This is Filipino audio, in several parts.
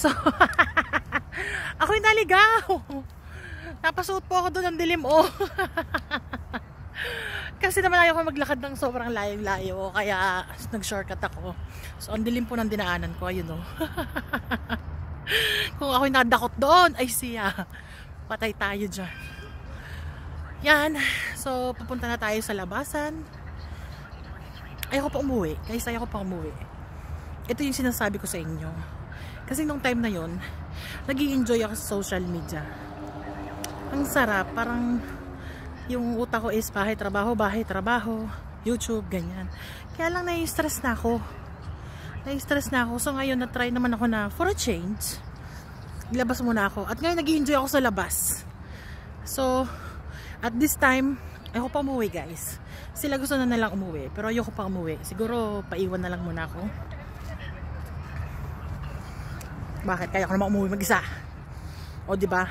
So, ako'y naligaw. Napasuot po ako doon ng dilim, oh. Kasi naman ayaw ko maglakad ng sobrang layo-layo, kaya nag-shortcut ako. So, ang dilim po ng dinaanan ko, ayun, oh. Kung ako'y nadakot doon, ay siya. Patay tayo dyan. Yan. So, pupunta na tayo sa labasan. Ayoko pa umuwi. Guys, ayoko pa umuwi. Ito yung sinasabi ko sa inyo. Kasi nung time na yon, nag-i-enjoy ako sa social media. Ang sarap. Parang yung utak ko is bahay, trabaho, YouTube, ganyan. Kaya lang nai-stress na ako. So ngayon na-try naman ako na for a change. Ilabas muna ako. At ngayon nag-i-enjoy ako sa labas. So, at this time, ayoko pa umuwi, guys. Sila gusto na lang umuwi, pero ayoko pa umuwi. Siguro paiwan na lang muna ako. Bakit? Kaya ko naman umuwi mag-isa. O di ba?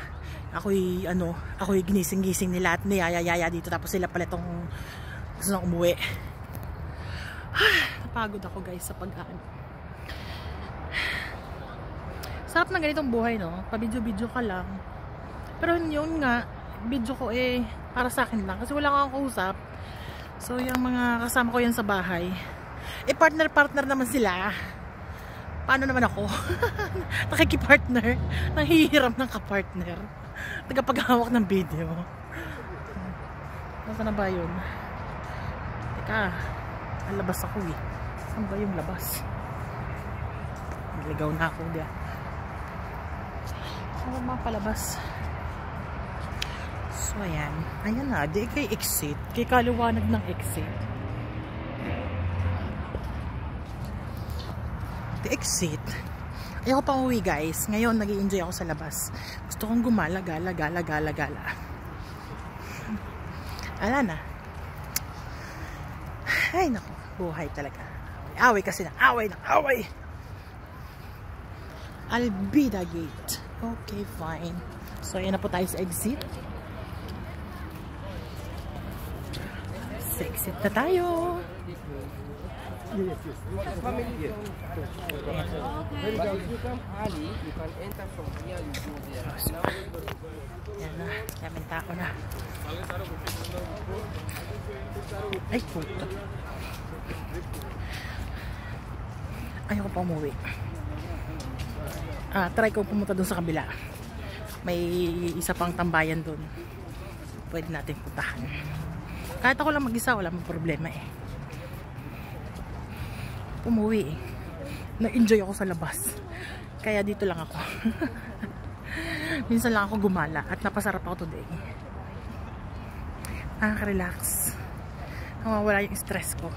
Ako'y ginising-gising nila at niyayayaya dito, tapos sila pala itong gusto nang umuwi. Napagod ako, guys, sa pag-aan. Sarap na ganitong buhay, no? Pa-video-video ka lang. Pero yun nga, video ko para sa akin lang. Kasi wala kang kausap. So, yung mga kasama ko yan sa bahay. Partner-partner naman sila. Paano naman ako? Nakikipartner. Nanghihiram ng kapartner. Tagapaghawak ng video. Nasaan na ba yun? Teka, ang labas ako eh. Saan ba yung labas? Naligaw na ako diyan. Saan ba palabas? So ayan. Ayan na, di kay exit. Kay kaliwanag ng exit. The exit. Ayoko pa uwi, guys. Ngayon nag-i-enjoy ako sa labas. Gusto kong gumala, gala. Ala na. Ay naku, buhay talaga. Away kasi ng away. Albida Gate. Okay, fine. So ayan na po tayo sa exit. Sa exit na tayo. Yes. Family. Okay. But if you come early, you can enter from here. You go there. Yan na, daming tao na. Ay, puto. Ayoko pa umuwi. Try ko pumunta dun sa kabila. May isa pang tambayan dun. Pwede natin puntahan. Kahit ako lang mag-isa, wala mong problema eh. Umuwi eh. Na-enjoy ako sa labas. Kaya dito lang ako. Minsan lang ako gumala at napasarap ako today. Nakaka-relax. Nawawala yung stress ko.